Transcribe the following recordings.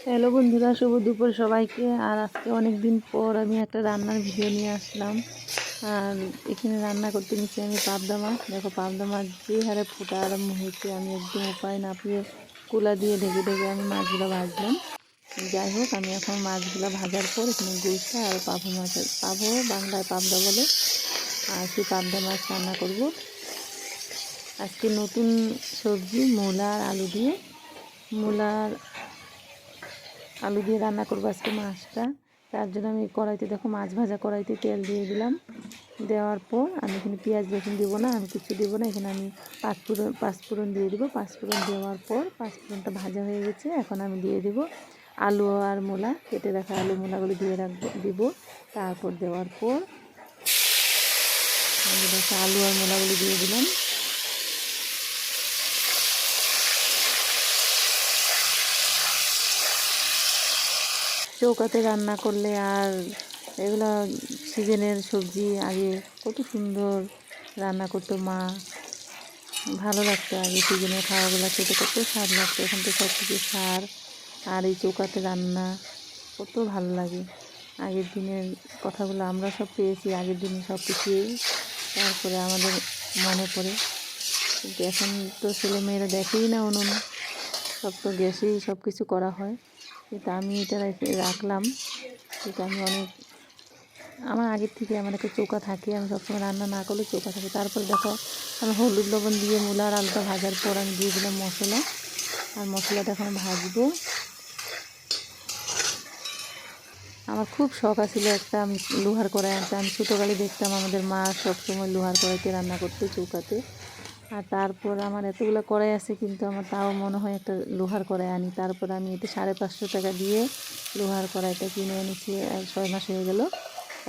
Hello বন্ধুরা, শুভ দুপুর সবাইকে। আর আজকে অনেক দিন পর আমি একটা রান্নার ভিডিও নিয়ে আসলাম। আর এখানে রান্না করতে নিচ্ছি আমি পাবদা মাছ। দেখো পাবদা মাছ যে হারে ফোটা আরম্ভ হয়েছে, আমি একদম উপায় না পেয়ে কুলা দিয়ে ঢেকে ঢেকে আমি মাছগুলো ভাজলাম। যাই হোক, আমি এখন মাছগুলো ভাজার পর এখানে গুলশা আর পাভো মাছের, পাভো বাংলায় পাবদা বলে, আর সেই পাবদা মাছ রান্না করব। আজকে নতুন সবজি মূলা আর আলু দিয়ে রান্না করবো আজকে মাছটা। তার জন্য আমি কড়াইতে, দেখো মাছ ভাজা কড়াইতে তেল দিয়ে দিলাম। দেওয়ার পর আমি এখানে পেঁয়াজ রসুন দেবো না, আমি কিছু দেবো না। এখানে আমি পাঁচফোড়ন দিয়ে দেবো। পাঁচফোড়ন দেওয়ার পর পাঁচফোড়নটা ভাজা হয়ে গেছে। এখন আমি দিয়ে দেবো আলু আর মূলা, কেটে রাখা আলু মূলাগুলো দিয়ে দিব। তারপর দেওয়ার পর আমি দেখো আলু আর মূলাগুলো দিয়ে দিলাম। চৌকাতে রান্না করলে আর এগুলো সিজনের সবজি, আগে কত সুন্দর রান্না করতো মা, ভালো লাগতো। আগে সিজনের খাওয়াগুলো খেতে কত স্বাদ লাগতো। এখন তো সব কিছু সার, আর এই চৌকাতে রান্না কত ভালো লাগে। আগের দিনের কথাগুলো আমরা সব পেয়েছি, আগের দিনে সব কিছু, তারপরে আমাদের মনে পড়ে। কিন্তু এখন তো ছেলেমেয়েরা দেখেই না উনুন, সব তো গ্যাসেই সব কিছু করা হয়। কিন্তু আমি এটা রাখলাম। এটা আমি আমার আগের থেকে আমার একটা চৌকা থাকে, আমি সবসময় রান্না না করলে চৌকা থাকে। তারপর দেখো আমি হলুদ লবণ দিয়ে মূলা আর আলুটা ভাজার পর আমি দিয়ে দিলাম মশলা, আর মশলাটা এখন ভাজবো। আমার খুব শখ আছিল একটা, আমি লোহার কড়াই আনতে। আমি ছোটোকালে দেখতাম আমাদের মা সবসময় লোহার কড়াইতে রান্না করতে, চৌকাতে। আর তারপর আমার এতগুলো কড়াই আছে, কিন্তু আমার তাও মনে হয় একটা লোহার কড়াই আনি। তারপর আমি এতে 550 টাকা দিয়ে লোহার কড়াইটা কিনে এনেছি, আর 6 মাস হয়ে গেল।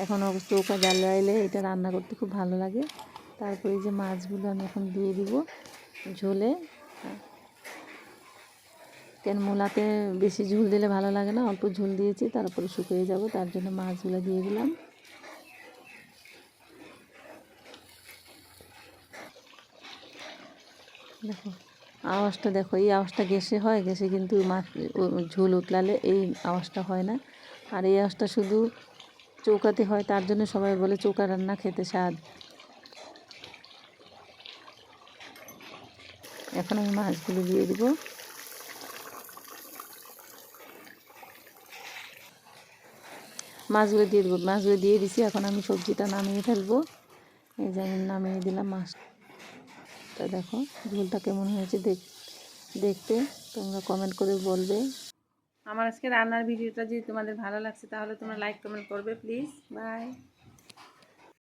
এখন চৌকা জ্বালাইলে এটা রান্না করতে খুব ভালো লাগে। তারপরে এই যে মাছগুলো আমি এখন দিয়ে দিব ঝোলে। কেন মূলাতে বেশি ঝোল দিলে ভালো লাগে না, অল্প ঝোল দিয়েছি, তারপরে শুকিয়ে যাব, তার জন্য মাছগুলো দিয়ে দিলাম। দেখো আওয়াজটা, দেখো এই আওয়াজটা গ্যাসে হয়, গ্যাসে কিন্তু মাছ ঝোল উতলালে এই আওয়াজটা হয় না। আর এই আওয়াজটা শুধু চৌকাতে হয়, তার জন্য সবাই বলে চৌকা রান্না খেতে স্বাদ। এখন আমি মাছগুলো দিয়ে দিব। মাছগুলো দিয়ে দিছি। এখন আমি সবজিটা নামিয়ে ফেলবো। এই যে আমি নামিয়ে দিলাম মাছটা। দেখো ঝোলটা কেমন হয়েছে দেখতে তোমরা কমেন্ট করে বলবে। আমার আজকে রান্নার ভিডিওটা যদি তোমাদের ভালো লাগছে, তাহলে তোমরা লাইক কমেন্ট করবে প্লিজ। বাই।